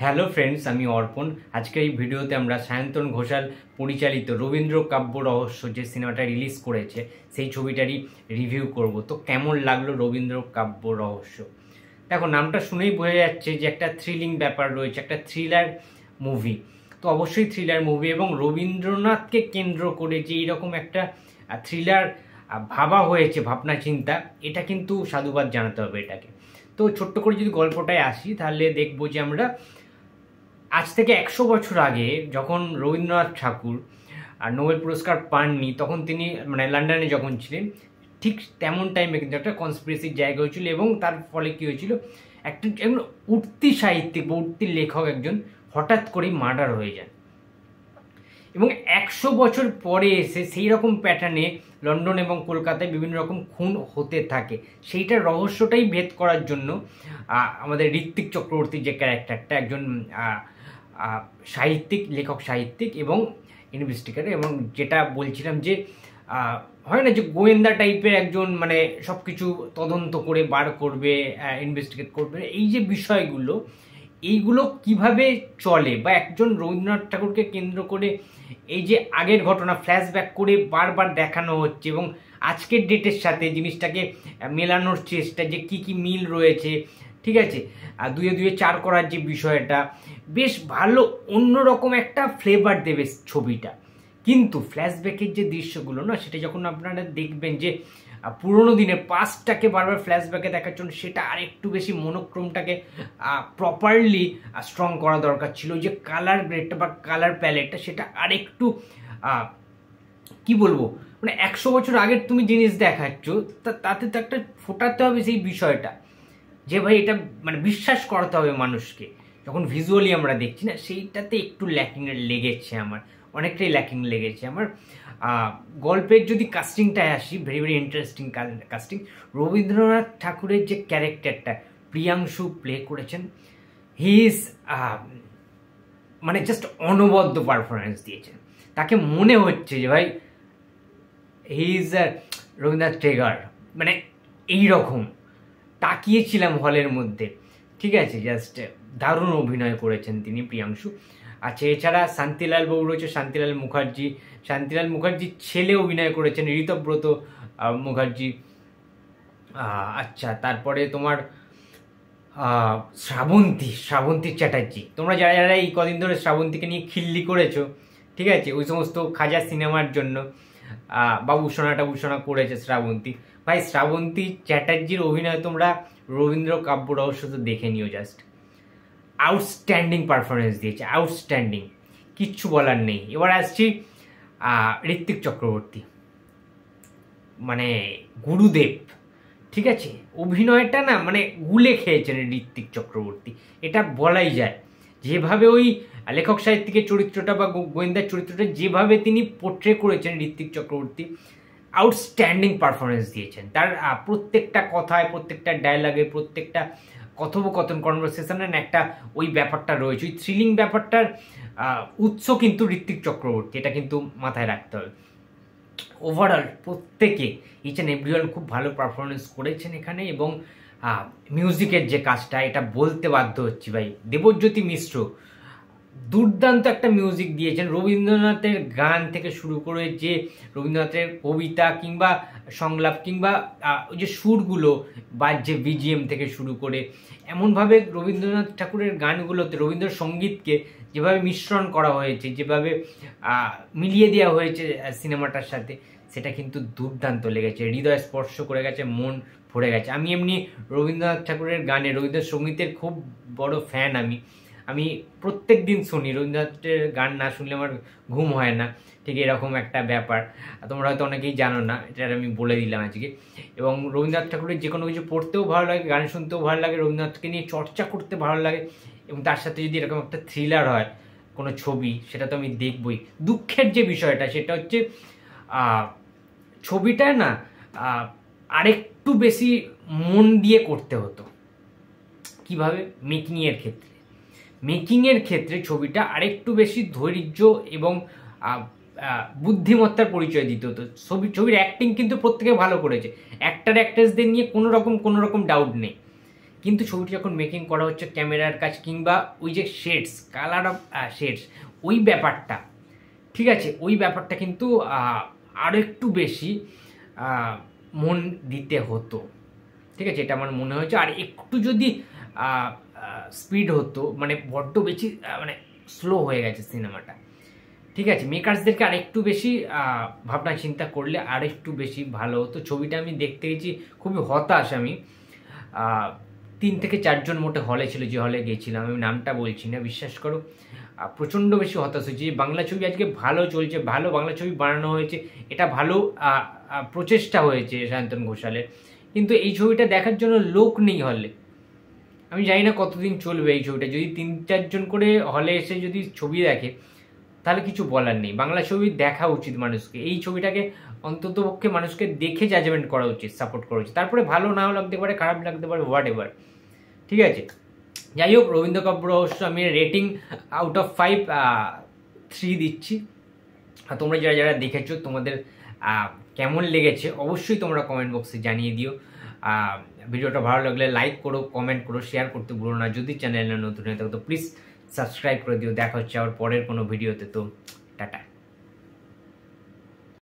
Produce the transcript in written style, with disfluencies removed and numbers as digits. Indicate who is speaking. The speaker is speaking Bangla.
Speaker 1: হ্যালো ফ্রেন্ডস, আমি অর্পণ। আজকে এই ভিডিওতে আমরা সায়ন্তন ঘোষাল পরিচালিত রবীন্দ্র কাব্য রহস্য যে সিনেমাটা রিলিজ করেছে সেই ছবিটারই রিভিউ করব। তো কেমন লাগলো রবীন্দ্র কাব্য রহস্য? দেখো, নামটা শুনেই বোঝা যাচ্ছে যে একটা থ্রিলিং ব্যাপার রয়েছে, একটা থ্রিলার মুভি। তো অবশ্যই থ্রিলার মুভি, এবং রবীন্দ্রনাথকে কেন্দ্র করে যে এইরকম একটা থ্রিলার ভাবা হয়েছে, ভাবনা চিন্তা, এটা কিন্তু সাধুবাদ জানাতে হবে এটাকে। তো ছোট্ট করে যদি গল্পটায় আসি তাহলে দেখবো যে আমরা আজ থেকে 100 বছর আগে যখন রবীন্দ্রনাথ ঠাকুর নোবেল পুরস্কার পাননি, তখন তিনি লন্ডনে যখন ছিলেন, ঠিক তেমন টাইমে কিন্তু একটা কনস্পিরেসির জায়গা হয়েছিল, এবং তার ফলে কি হয়েছিল, একজন উঠতি সাহিত্যিক বা উঠতি লেখক একজন হঠাৎ করেই মার্ডার হয়ে যান। এবং 100 বছর পরে এসে সেই রকম প্যাটার্নে লন্ডন এবং কলকাতায় বিভিন্ন রকম খুন হতে থাকে। সেইটার রহস্যটাই ভেদ করার জন্য আমাদের ঋত্বিক চক্রবর্তীর যে ক্যারেক্টারটা, একজন সাহিত্যিক, লেখক সাহিত্যিক এবং ইনভেস্টিগেটর, এবং যেটা বলছিলাম যে হয় না যে গোয়েন্দা টাইপের একজন, সব কিছু তদন্ত করে বার করবে, ইনভেস্টিগেট করবে, এই যে বিষয়গুলো, এইগুলো কিভাবে চলে, বা একজন রবীন্দ্রনাথ ঠাকুরকে কেন্দ্র করে এই যে আগের ঘটনা ফ্ল্যাশব্যাক করে বারবার দেখানো হচ্ছে, এবং আজকের ডেটের সাথে জিনিসটাকে মেলানোর চেষ্টা, যে কি কি মিল রয়েছে, ঠিক আছে, আর দুয়ে দুয়ে চার করার যে বিষয়টা, বেশ ভালো অন্যরকম একটা ফ্লেভার দেবে ছবিটা। কিন্তু ফ্ল্যাশব্যাকের যে দৃশ্যগুলো না, সেটা যখন আপনারা দেখবেন যে পুরোনো দিনের পাস্টটাকে বারবার ফ্ল্যাশব্যাকে দেখার জন্য, সেটা আরেকটু বেশি মনোক্রোমটাকে প্রপারলি স্ট্রং করা দরকার ছিল। যে কালার গ্রেডটা বা কালার প্যালেটটা, সেটা আরেকটু কি বলবো, 100 বছর আগের তুমি জিনিস দেখাচ্ছ, তাতে তো একটা ফোটাতে হবে সেই বিষয়টা, যে ভাই এটা বিশ্বাস করাতে হবে মানুষকে। যখন ভিজুয়ালি আমরা দেখছি না, সেইটাতে একটু ল্যাকিং লেগেছে আমার, অনেকটাই ল্যাকিং লেগেছে আমার। গল্পের যদি কাস্টিংটায় আসি, very very interesting casting. Rabindranath ঠাকুরের যে ক্যারেক্টারটা প্রিয়াংশু প্লে করেছেন, হি ইজ জাস্ট অনবদ্য পারফরমেন্স দিয়েছেন। তাকে মনে হচ্ছে যে ভাই হি ইজ রবীন্দ্রনাথ টেগার, এইরকম তাকিয়েছিলাম হলের মধ্যে, ঠিক আছে। জাস্ট দারুণ অভিনয় করেছেন তিনি, প্রিয়াংশু। আচ্ছা, এছাড়া শান্তিলাল বাবু রয়েছে, শান্তিলাল মুখার্জির ছেলে অভিনয় করেছেন ঋতব্রত মুখার্জি। আচ্ছা, তারপরে তোমার শ্রাবন্তী চ্যাটার্জি। তোমরা যারা যারা এই কদিন ধরে শ্রাবন্তীকে নিয়ে খিল্লি করেছো, ঠিক আছে, ওই সমস্ত খাজা সিনেমার জন্য বাবু সোনা করেছে শ্রাবন্তী, ভাই শ্রাবন্তী চ্যাটার্জির অভিনয় তোমরা রবীন্দ্র কাব্য রহস্য তো দেখে নিও। জাস্ট আউটস্ট্যান্ডিং পারফরমেন্স দিয়েছে, আউটস্ট্যান্ডিং, কিচ্ছু বলার নেই। এবার আসছি ঋত্বিক চক্রবর্তী, গুরুদেব, ঠিক আছে। অভিনয়টা না গুলে খেয়েছেন ঋত্বিক চক্রবর্তী, এটা বলাই যায়। যেভাবে ওই লেখক সাহিত্যিকের চরিত্রটা বা গোয়েন্দার চরিত্রটা যেভাবে তিনি পোট্রে করেছেন ঋত্বিক চক্রবর্তী, আউটস্ট্যান্ডিং পারফরমেন্স দিয়েছেন। তার প্রত্যেকটা কথায়, প্রত্যেকটা ডায়লগে, প্রত্যেকটা কথোপকথন, কনভারসেশনের একটা ওই ব্যাপারটা রয়েছে, ওই থ্রিলিং ব্যাপারটার উৎস কিন্তু ঋত্বিক চক্রবর্তী, এটা কিন্তু মাথায় রাখতে হবে। ওভারঅল প্রত্যেকে, ইচ অ্যান্ড এভরিওয়ান খুব ভালো পারফরমেন্স করেছেন এখানে। এবং মিউজিকের যে কাজটা, এটা বলতে বাধ্য হচ্ছি ভাই, দেবজ্যোতি মিশ্র দুর্দান্ত একটা মিউজিক দিয়েছেন। রবীন্দ্রনাথের গান থেকে শুরু করে, যে রবীন্দ্রনাথের কবিতা কিংবা সংলাপ কিংবা ওই যে সুরগুলো বা যে বিজিএম থেকে শুরু করে, এমনভাবে রবীন্দ্রনাথ ঠাকুরের গানগুলোতে রবীন্দ্রসঙ্গীতকে যেভাবে মিশ্রণ করা হয়েছে, যেভাবে মিলিয়ে দেওয়া হয়েছে সিনেমাটার সাথে, সেটা কিন্তু দুর্দান্ত লেগেছে, হৃদয় স্পর্শ করে গেছে, মন ভরে গেছে। আমি এমনি রবীন্দ্রনাথ ঠাকুরের গানে, রবীন্দ্রসঙ্গীতের খুব বড় ফ্যান। আমি প্রত্যেক দিন শুনি, রবীন্দ্রনাথের গান না শুনলে আমার ঘুম হয় না, ঠিক এরকম একটা ব্যাপার। তোমরা হয়তো অনেকেই জানো না, এটা আমি বলে দিলাম আজকে। এবং রবীন্দ্রনাথ ঠাকুরের যে কোনো কিছু পড়তেও ভালো লাগে, গান শুনতেও ভালো লাগে, রবীন্দ্রনাথকে নিয়ে চর্চা করতে ভালো লাগে। এবং তার সাথে যদি এরকম একটা থ্রিলার হয় কোনো ছবি, সেটা তো আমি দেখবই। দুঃখের যে বিষয়টা, সেটা হচ্ছে ছবিটা না আরেকটু বেশি মন দিয়ে করতে হতো। কিভাবে? মেকিংয়ের ক্ষেত্রে ছবিটা আরেকটু বেশি ধৈর্য এবং বুদ্ধিমত্তার পরিচয় দিতে হতো। ছবির অ্যাক্টিং কিন্তু প্রত্যেকে ভালো করেছে, অ্যাক্ট্রেসদের নিয়ে কোনো রকম ডাউট নেই, কিন্তু ছবিটি যখন মেকিং করা হচ্ছে ক্যামেরার কাজ কিংবা ওই যে শেডস, কালার অফ শেডস, ওই ব্যাপারটা, ঠিক আছে, ওই ব্যাপারটা কিন্তু আরও একটু বেশি মন দিতে হতো, ঠিক আছে, এটা আমার মনে হয়েছে। আর একটু যদি স্পিড হতো, মানে বড্ড বেশি মানে স্লো হয়ে গেছে সিনেমাটা, ঠিক আছে, মেকার্সদেরকে আরেকটু বেশি ভাবনা চিন্তা করলে আরেকটু বেশি ভালো হতো। ছবিটা আমি দেখতে গেছি, খুবই হতাশ আমি। 3 থেকে 4 জন মোটে হলে ছিল, যে হলে গেছিলাম, আমি নামটা বলছি না, বিশ্বাস করো প্রচণ্ড বেশি হতাশ হয়েছে। বাংলা ছবি আজকে ভালো চলছে, ভালো বাংলা ছবি বানানো হয়েছে, এটা ভালো প্রচেষ্টা হয়েছে সায়ন্তন ঘোষালের, কিন্তু এই ছবিটা দেখার জন্য লোক নেই হলে। আমি জানি না কতদিন চলবে এই ছবিটা, যদি 3-4 জন করে হলে এসে যদি ছবি দেখে তাহলে কিছু বলার নেই। বাংলা ছবি দেখা উচিত মানুষকে, এই ছবিটাকে অন্ততপক্ষে মানুষকে দেখে জাজমেন্ট করা উচিত, সাপোর্ট করা উচিত। তারপরে ভালো নাও লাগতে পারে, খারাপ লাগতে পারে, হোয়াট এভার, ঠিক আছে। যাই হোক, রবীন্দ্র কাপুর অবশ্য আমি রেটিং আউট অফ 5 3 দিচ্ছি। আর তোমরা যারা যারা দেখেছো তোমাদের কেমন লেগেছে অবশ্যই তোমরা কমেন্ট বক্সে জানিয়ে দিও। ভিডিওটা ভালো লাগলে লাইক করো, কমেন্ট করো, শেয়ার করতে ভুলো না। যদি চ্যানেলে নতুন হয়ে থাকো তো প্লিজ সাবস্ক্রাইব করে দিও। দেখা হচ্ছে আবার পরের কোনো ভিডিওতে, তো টাটা।